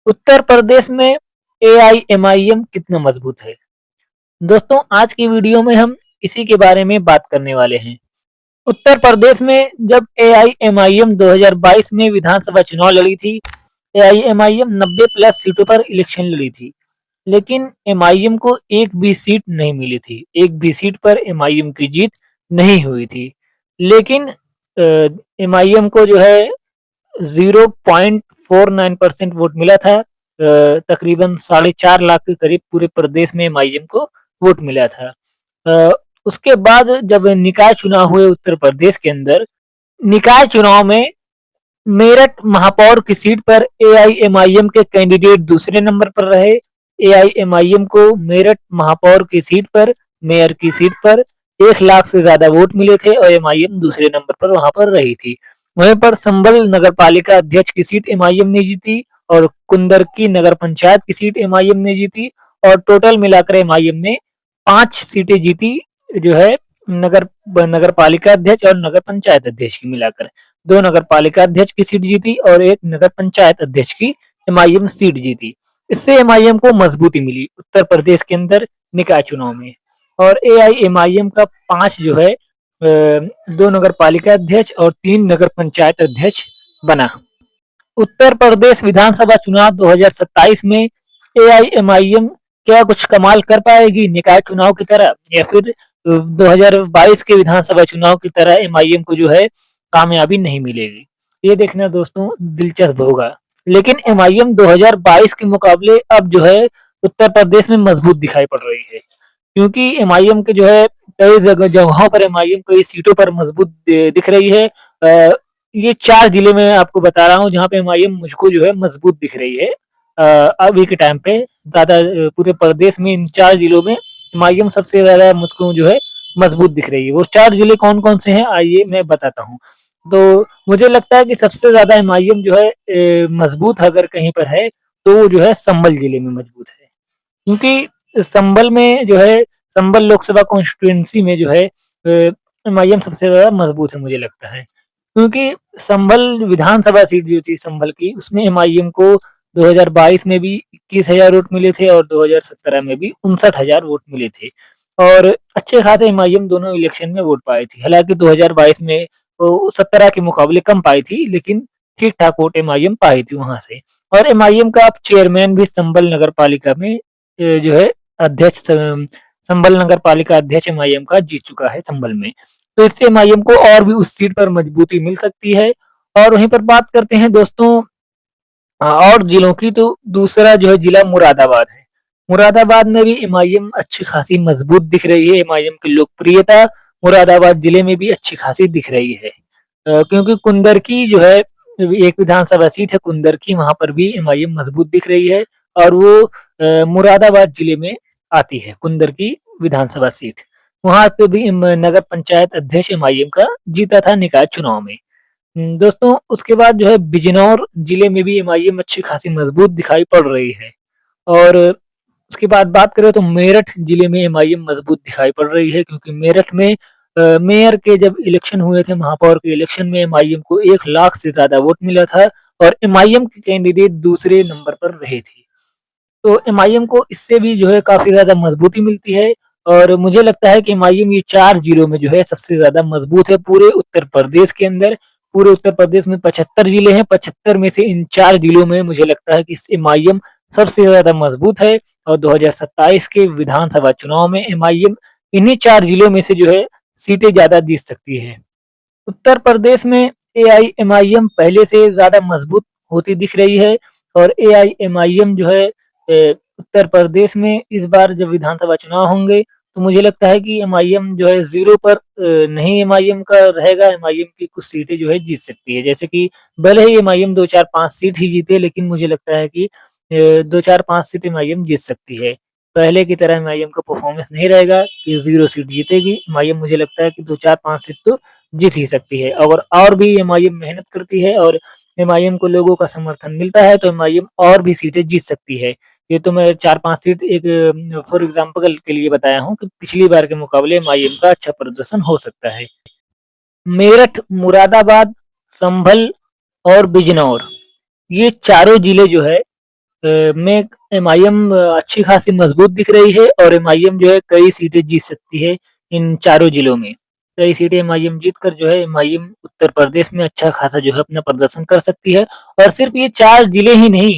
उत्तर प्रदेश में एआईएमआईएम कितना मजबूत है। दोस्तों, आज की वीडियो में हम इसी के बारे में बात करने वाले हैं। उत्तर प्रदेश में जब एआईएमआईएम 2022 में विधानसभा चुनाव लड़ी थी, एआईएमआईएम 90 प्लस सीटों पर इलेक्शन लड़ी थी, लेकिन एमआईएम को एक भी सीट नहीं मिली थी। एक भी सीट पर एमआईएम की जीत नहीं हुई थी। लेकिन एमआईएम को जो है 0.49% वोट मिला था। तकरीबन 4.5 लाख के करीब पूरे प्रदेश में एमआईएम को वोट मिला था। अ, उसके बाद जब निकाय चुनाव हुए उत्तर प्रदेश के अंदर, निकाय चुनाव में मेरठ महापौर की सीट पर एआईएमआईएम के कैंडिडेट दूसरे नंबर पर रहे। एआईएमआईएम को मेरठ महापौर की सीट पर, मेयर की सीट पर 1 लाख से ज्यादा वोट मिले थे और एमआईएम दूसरे नंबर पर वहां पर रही थी। वहीं पर संभल नगर पालिका अध्यक्ष की सीट एमआईएम ने जीती और कुंदरकी नगर पंचायत की सीट एमआईएम ने जीती और टोटल मिलाकर एमआईएम ने 5 सीटें जीती, जो है नगर नगर पालिका अध्यक्ष और नगर पंचायत अध्यक्ष की मिलाकर। 2 नगर पालिका अध्यक्ष की सीट जीती और 1 नगर पंचायत अध्यक्ष की एमआईएम सीट जीती। इससे एमआईएम को मजबूती मिली उत्तर प्रदेश के अंदर निकाय चुनाव में। और एआईएमआईएम का 5 जो है 2 नगर पालिका अध्यक्ष और 3 नगर पंचायत अध्यक्ष बना। उत्तर प्रदेश विधानसभा चुनाव 2027 में एआईएमआईएम क्या कुछ कमाल कर पाएगी निकाय चुनाव की तरह, या फिर 2022 के विधानसभा चुनाव की तरह एमआईएम को जो है कामयाबी नहीं मिलेगी। ये देखना दोस्तों दिलचस्प होगा। लेकिन एमआईएम 2022 के मुकाबले अब जो है उत्तर प्रदेश में मजबूत दिखाई पड़ रही है, क्योंकि एमआईएम के जो है कई जगहों पर एमआईएम कई सीटों पर मजबूत दिख रही है। ये 4 जिले में आपको बता रहा हूँ जहाँ पे एमआईएम मुझको जो है मजबूत दिख रही है। अभी के टाइम पे ज्यादा पूरे प्रदेश में इन 4 जिलों में एमआईएम सबसे ज्यादा मुझको जो है मजबूत दिख रही है। वो 4 जिले कौन कौन से हैं आइए मैं बताता हूँ। तो मुझे लगता है कि सबसे ज्यादा एमआईएम जो है मजबूत अगर कहीं पर है तो वो जो है संभल जिले में मजबूत है, क्योंकि संभल में जो है संभल लोकसभा कॉन्स्टिट्यूएंसी में जो है एमआईएम सबसे ज्यादा मजबूत है मुझे लगता है, क्योंकि संभल विधानसभा सीट जो थी संभल की उसमें एमआईएम को 2022 में भी 21,000 वोट मिले थे और 2017 में भी 59,000 वोट मिले थे और अच्छे खासे एमआईएम दोनों इलेक्शन में वोट पाई थी। हालांकि 2022 में वो 17 के मुकाबले कम पाई थी, लेकिन ठीक ठाक वोट एमआईएम पाई थी वहां से। और एमआईएम का अब चेयरमैन भी संभल नगर पालिका में जो है अध्यक्ष संभल नगर पालिका अध्यक्ष एमआईएम का जीत चुका है संभल में। तो इससे एमआईएम को और भी उस सीट पर मजबूती मिल सकती है। और वहीं पर बात करते हैं दोस्तों और जिलों की, तो दूसरा जो है जिला मुरादाबाद है। मुरादाबाद में भी एमआईएम अच्छी खासी मजबूत दिख रही है। एमआईएम की लोकप्रियता मुरादाबाद जिले में भी अच्छी खासी दिख रही है, क्योंकि कुंदरकी जो है एक विधानसभा सीट है कुंदरकी, वहां पर भी एमआईएम मजबूत दिख रही है और वो मुरादाबाद जिले में आती है कुंदरकी विधानसभा सीट। वहां पे भी नगर पंचायत अध्यक्ष एमआईएम का जीता था निकाय चुनाव में। दोस्तों उसके बाद जो है बिजनौर जिले में भी एमआईएम अच्छी खासी मजबूत दिखाई पड़ रही है। और उसके बाद बात करें तो मेरठ जिले में एमआईएम मजबूत दिखाई पड़ रही है, क्योंकि मेरठ में मेयर के जब इलेक्शन हुए थे, महापौर के इलेक्शन में एमआईएम को 1 लाख से ज्यादा वोट मिला था और एमआईएम के कैंडिडेट दूसरे नंबर पर रहे थे। तो एमआईएम को इससे भी जो है काफी ज्यादा मजबूती मिलती है और मुझे लगता है कि एमआईएम ये 4 जिलों में जो है सबसे ज्यादा मजबूत है पूरे उत्तर प्रदेश के अंदर। पूरे उत्तर प्रदेश में 75 जिले हैं, 75 में से इन 4 जिलों में मुझे लगता है कि एमआईएम सबसे ज्यादा मजबूत है और 2027 के विधानसभा चुनाव में एमआईएम इन्हीं 4 जिलों में से जो है सीटें ज्यादा जीत सकती है। उत्तर प्रदेश में एआईएमआईएम पहले से ज्यादा मजबूत होती दिख रही है और एआईएमआईएम जो है उत्तर प्रदेश में इस बार जब विधानसभा चुनाव होंगे तो मुझे लगता है कि एमआईएम जो है जीरो पर नहीं एमआईएम का रहेगा। एमआईएम की कुछ सीटें जो है जीत सकती है, जैसे कि भले ही एमआईएम 2 4 5 सीट ही जीते, लेकिन मुझे लगता है कि 2 4 5 सीट एमआईएम जीत सकती है। पहले की तरह एमआईएम का परफॉर्मेंस नहीं रहेगा कि 0 सीट जीतेगी। एमआईएम मुझे लगता है कि 2 4 5 सीट तो जीत ही सकती है। अगर और भी एमआईएम मेहनत करती है और एमआईएम को लोगों का समर्थन मिलता है तो एमआईएम और भी सीटें जीत सकती है। ये तो मैं 4 5 सीट एक फॉर एग्जांपल के लिए बताया हूँ कि पिछली बार के मुकाबले एमआईएम का अच्छा प्रदर्शन हो सकता है। मेरठ, मुरादाबाद, संभल और बिजनौर, ये चारों जिले जो है में एमआईएम अच्छी खासी मजबूत दिख रही है और एमआईएम जो है कई सीटें जीत सकती है इन चारों जिलों में। कई सीटें एमआईएम जीत कर जो है एमआईएम उत्तर प्रदेश में अच्छा खासा जो है अपना प्रदर्शन कर सकती है। और सिर्फ ये 4 जिले ही नहीं,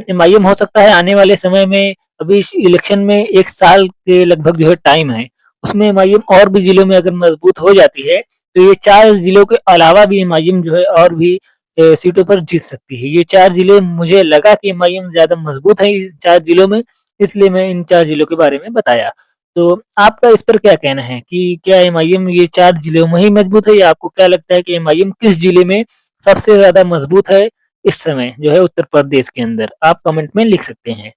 एमआईएम हो सकता है आने वाले समय में, अभी इलेक्शन में 1 साल के लगभग जो है टाइम है, उसमें एमआईएम और भी जिलों में अगर मजबूत हो जाती है, तो ये 4 जिलों के अलावा भी एमआईएम जो है और भी सीटों पर जीत सकती है। ये 4 जिले मुझे लगा कि एमआईएम ज़्यादा मजबूत है इन 4 जिलों में, इसलिए मैं इन 4 जिलों के बारे में बताया। तो आपका इस पर क्या कहना है कि क्या एमआईएम ये 4 जिलों में ही मजबूत है, या आपको क्या लगता है कि एमआईएम किस जिले में सबसे ज़्यादा मजबूत है इस समय जो है उत्तर प्रदेश के अंदर? आप कमेंट में लिख सकते हैं।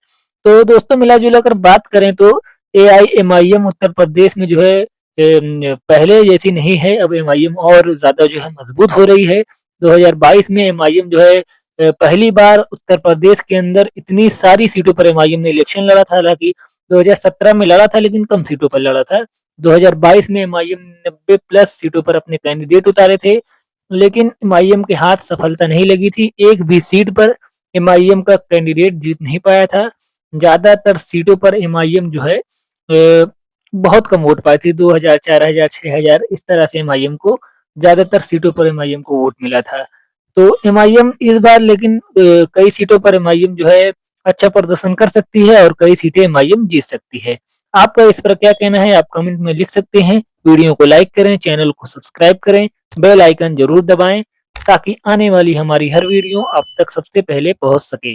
तो दोस्तों मिला-जुला कर बात करें तो एआईएमआईएम उत्तर प्रदेश में जो है पहले जैसी नहीं है, अब एमआईएम और ज़्यादा जो है मजबूत हो रही है। 2022 में एमआईएम जो है पहली बार उत्तर प्रदेश के अंदर इतनी सारी सीटों पर एमआईएम ने इलेक्शन लड़ा था। हालाँकि 2017 में लड़ा था लेकिन कम सीटों पर लड़ा था। 2022 में एमआईएम ने 90 प्लस सीटों पर अपने कैंडिडेट उतारे थे, लेकिन एमआईएम के हाथ सफलता नहीं लगी थी। एक भी सीट पर एमआईएम का कैंडिडेट जीत नहीं पाया था। ज़्यादातर सीटों पर एमआईएम जो है बहुत कम वोट पाई थी, 2000, 4000, 6000 इस तरह से एमआईएम को ज़्यादातर सीटों पर एमआईएम को वोट मिला था। तो एमआईएम इस बार लेकिन कई सीटों पर एमआईएम जो है अच्छा प्रदर्शन कर सकती है और कई सीटें एमआईएम जीत सकती है। आपका इस पर क्या कहना है? आप कमेंट में लिख सकते हैं। वीडियो को लाइक करें, चैनल को सब्सक्राइब करें, बेल आइकन ज़रूर दबाएँ ताकि आने वाली हमारी हर वीडियो आप तक सबसे पहले पहुँच सके।